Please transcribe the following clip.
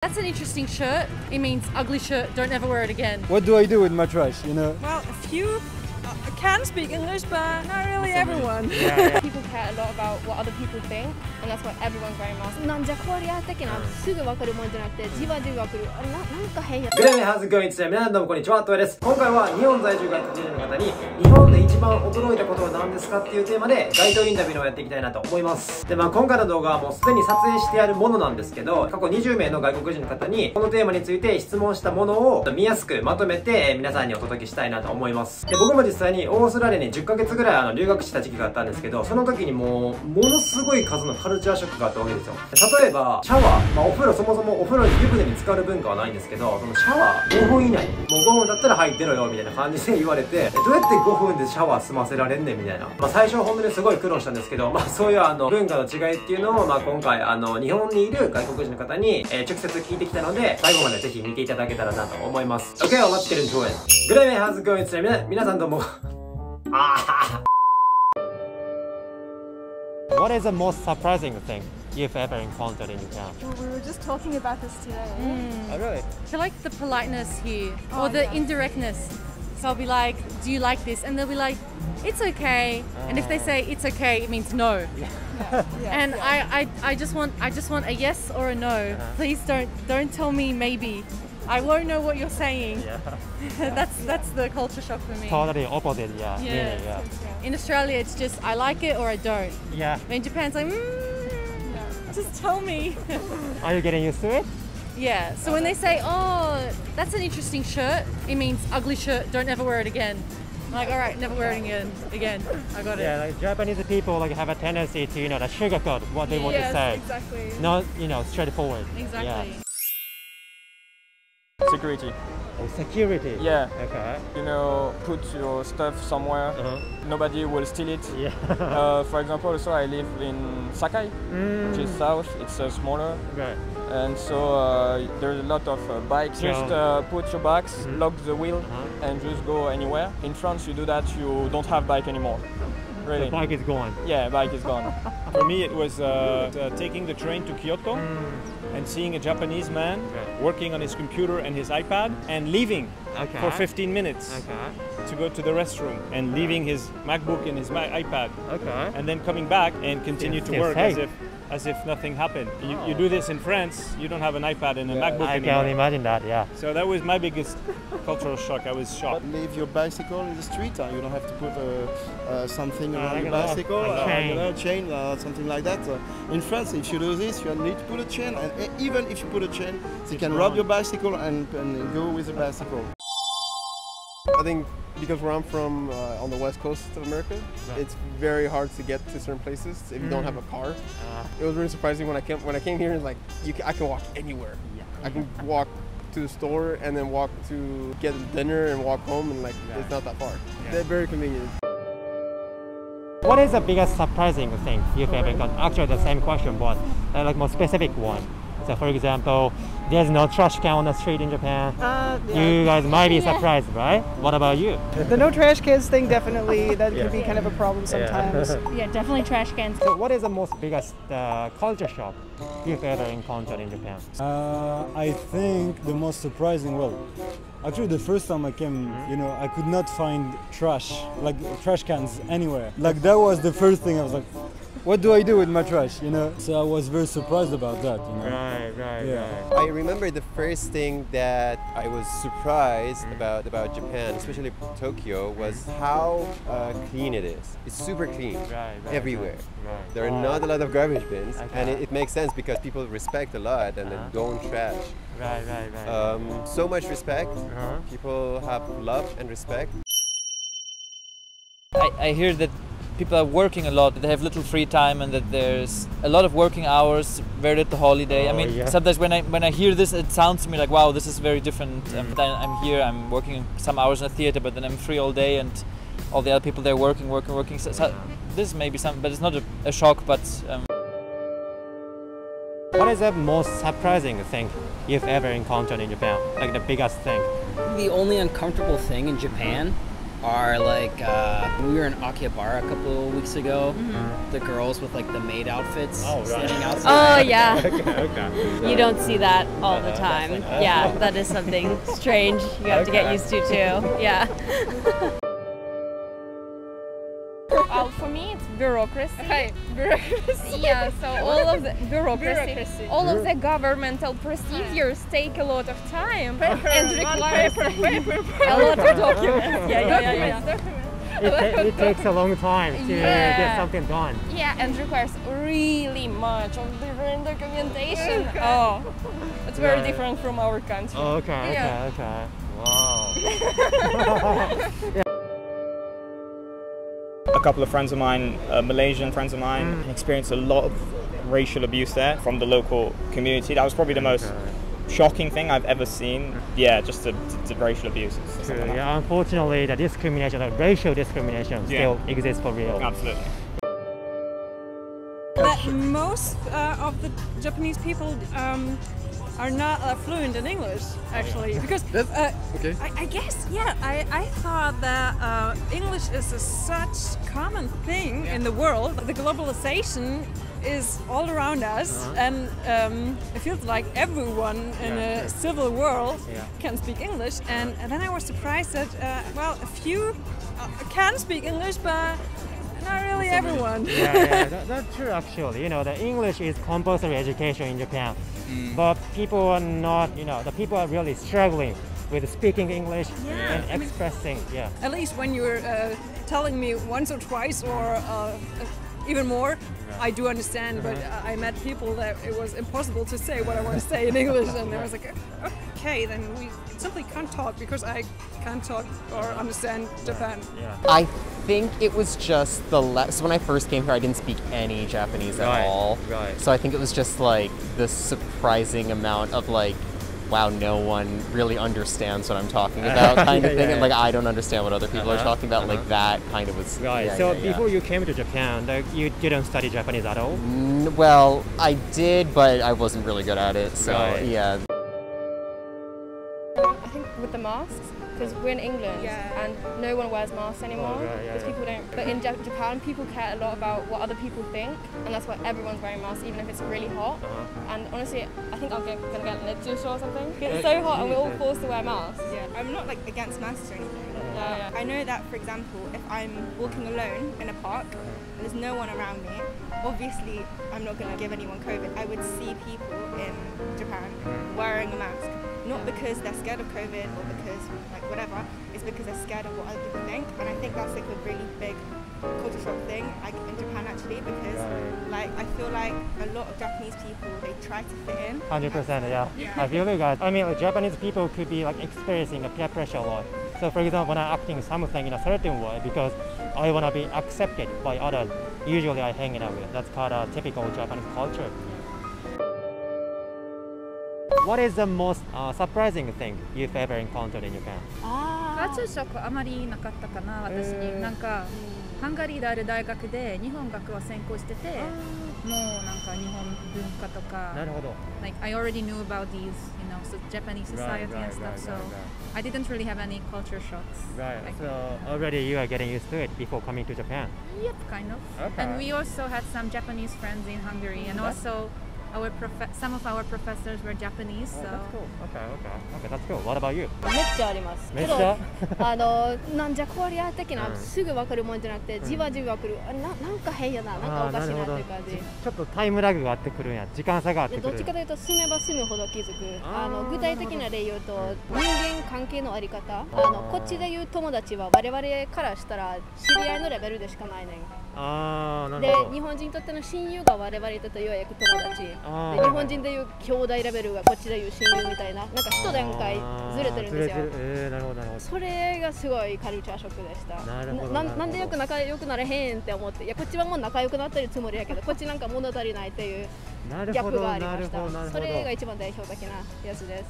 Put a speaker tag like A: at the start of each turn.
A: That's an interesting shirt. It means ugly shirt, don't ever wear it again.
B: What do I do with my trash, you know?
C: Well, a few can speak English, but not really everyone.
D: People care a lot about what other people think, and that's why everyone's wearing masks. なんじゃこりゃ的なすぐ分かるもんじゃなくてじわじわ来る。あれなんか変や。
E: グレメハズゴインツ皆さんどうもこんにちは、TOYAです。今回は日本在住外国人の方に日本で一番驚いたことは何ですかっていうテーマで街頭インタビューをやっていきたいなと思います。で、今回の動画はもうすでに撮影してあるものなんですけど、過去20名の外国人の方にこのテーマについて質問したものを見やすくまとめて皆さんにお届けしたいなと思います。で、僕も実際にオーストラリアに10ヶ月ぐらい留学した時期があったんですけど、その時にものすごい数のカルチャーショックがあったわけですよ。例えばシャワー、お風呂、そもそもお風呂に湯船に浸かる文化はないんですけど、そのシャワー5分以内、もう5分だったら入ってろよみたいな感じで言われて、どうやって5分でシャワー済ませられんねんみたいな、最初は本当にすごい苦労したんですけど、そういう文化の違いっていうのを、今回日本にいる外国人の方に、直接聞いてきたので、最後までぜひ見ていただけたらなと思います。OK, let's get into it. グレメハズゴインツ皆さんどうも
B: What is the most surprising thing you've ever encountered in Japan?
C: Well, we were just talking about this today.
B: Oh, really?
A: I feel like the politeness here, or the indirectness. So I'll be like, do you like this? And they'll be like, it's okay. And if they say it's okay, it means no. And I just want a yes or a no. Please don't tell me maybe. I won't know what you're saying. That's the culture shock for me.
B: Totally opposite, meaning,
A: In Australia, it's just I like it or I don't.
B: Yeah.
A: But in Japan, it's like, just tell me.
B: Are you getting used to it?
A: Yeah. So when they say, oh, that's an interesting shirt, it means ugly shirt, don't ever wear it again. I'm like, all right, never wear it again. I got it.
B: Yeah, like Japanese people have a tendency to, sugarcoat what they want to say.
C: Exactly.
B: Not, straightforward.
A: Exactly.
B: Yeah.
F: Security.
B: Oh, security.
F: Yeah.
B: Okay.
F: Put your stuff somewhere. Nobody will steal it.
B: Yeah.
F: For example, also I live in Sakai, which is south. It's smaller.
B: Right.
F: And so there's a lot of bikes. Just put your bags, lock the wheel, and just go anywhere. In France, you do that, you don't have bike anymore. Really.
B: The bike is gone.
F: Yeah, bike is gone.
G: For me, it was taking the train to Kyoto and seeing a Japanese man working on his computer and his iPad and leaving for 15 minutes to go to the restroom and leaving his MacBook and his iPad and then coming back and continue to work as if nothing happened. You do this in France, you don't have an iPad and a MacBook anymore.
B: I can imagine that, yeah.
G: So that was my biggest cultural shock. I was shocked.
H: Leave your bicycle in the street. You don't have to put something around your bicycle, chain, something like that. In France, if you do this, you need to put a chain, and even if you put a chain, you can rob your bicycle and go with the bicycle.
I: I think because where I'm from, on the west coast of America, it's very hard to get to certain places if you don't have a car. It was really surprising when I came here. Like I can walk anywhere. I can walk to the store and then walk to get dinner and walk home, and it's not that far. They're very convenient.
B: What is the biggest surprising thing you've ever encountered? Actually, the same question, but more specific one. So, for example, there's no trash can on the street in Japan. You guys might be surprised, right? What about you?
C: The no trash cans thing, definitely, that could be kind of a problem sometimes.
A: Yeah, definitely trash cans.
B: So what is the most biggest culture shock you've ever encountered in Japan?
J: I think the most surprising, actually the first time I came, I could not find trash cans anywhere. That was the first thing. I was like, what do I do with my trash, So I was very surprised about that,
B: Right.
K: I remember the first thing that I was surprised about Japan, especially Tokyo, was how clean it is. It's super clean everywhere. There are not a lot of garbage bins, and it makes sense because people respect a lot and they don't trash. So much respect. People have love and respect.
L: I hear that people are working a lot, that they have little free time, and that there's a lot of working hours, very little holiday. Sometimes when I hear this, it sounds to me like, wow, this is very different. I'm here, I'm working some hours in a theater, but then I'm free all day, and all the other people they're working. So this may be something, but it's not a shock. But
B: what is the most surprising thing you've ever encountered in Japan? The biggest thing?
M: The only uncomfortable thing in Japan are like we were in Akihabara a couple of weeks ago. The girls with like the maid outfits standing outside.
N: Oh yeah.
B: Okay.
N: You don't see that all the time. Yeah, that is something strange you have to get used to too. Yeah.
D: For me, it's bureaucracy.
N: Right, bureaucracy.
D: Yeah, so all of the bureaucracy. All of the governmental procedures take a lot of time and requires a lot of documents.
B: It takes a long time to get something done.
D: Yeah, and requires really much of different documentation. Oh, it's very different from our country.
B: Okay. Wow.
G: A couple of friends of mine, Malaysian friends of mine, experienced a lot of racial abuse there from the local community. That was probably the most shocking thing I've ever seen. Yeah, just the racial abuses.
B: Like unfortunately, the discrimination, the racial discrimination still exists for real.
G: Absolutely.
C: That most of the Japanese people are not fluent in English, actually, because I guess, I thought that English is such common thing in the world. The globalization is all around us, and it feels like everyone in a civil world can speak English. And then I was surprised that, well, a few can speak English, but not really everyone.
B: That's true actually. You know, the English is compulsory education in Japan, but people are not, the people are really struggling with speaking English and expressing.
C: At least when you're telling me once or twice or even more, I do understand, but I met people that it was impossible to say what I want to say in English, and I was like, okay, then we simply can't talk because I can't talk or understand Japan.
O: I think it was just so when I first came here, I didn't speak any Japanese at all. So I think it was just like this surprising amount of like, wow, no one really understands what I'm talking about kind of thing. And like, I don't understand what other people are talking about. Like that kind of was.
B: So before you came to Japan, you didn't study Japanese at all?
O: Well, I did, but I wasn't really good at it. So yeah.
D: I think with the masks, because we're in England and no one wears masks anymore because people don't. But in Japan, people care a lot about what other people think, and that's why everyone's wearing masks, even if it's really hot. And honestly, I think I'm gonna get netsushi or something. It's so hot, and we're all forced to wear masks.
P: I'm not like against masks or anything. I know that, for example, if I'm walking alone in a park and there's no one around me, obviously I'm not gonna give anyone COVID. I would see people in Japan wearing a mask. Not because they're scared of COVID or because like whatever, it's because they're scared of what other people think, and I think that's like a really big culture shock thing like in Japan actually, because like I feel like a lot of Japanese people, they try to fit in.
B: 100%, I feel like I mean, like, Japanese people could be like experiencing a peer pressure a lot. So for example, when I'm acting something in a certain way because I want to be accepted by others, usually I hang it out with. That's kind of typical Japanese culture. What is the most surprising thing you've ever encountered in Japan?
Q: カルチャーショックあまりなかったかな、私に。なんかハンガリーである大学で日本学は専攻してて、もうなんか日本文化とか。
B: なるほど。
Q: Like I already knew about these, so Japanese society and stuff. So I didn't really have any culture shocks.
B: So already you are getting used to it before coming to Japan.
Q: Yep, kind of. And we also had some Japanese friends in Hungary, and also. Some of our professors were Japanese, so.
B: That's cool. Okay, that's cool. What about you?
D: めっちゃあります。
B: めっちゃ？
D: なんじゃこりゃ的なすぐわかるもんじゃなくて、じわじわくる。なんか変やな、なんかおかしいなっていう感じ。
B: ちょっとタイムラグがあってくるんや。時間差があってくる。
D: どっちかというと住めば住むほど気づく。具体的な例言うと、人間関係のあり方。こっちで言う友達は我々からしたら知り合いのレベルでしかないねん。で、日本人にとっての親友が我々にとってようやく友達。で、日本人でいう兄弟レベルがこっちでいう親友みたいな、なんか一段階ずれてるんですよ。
B: なるほど。
D: それがすごいカルチャーショックでした。なんでよく仲良くなれへんって思って、いやこっちはもう仲良くなってるつもりやけど、こっちなんか物足りないっていうギャップがありました。それが一番代表的なやつです。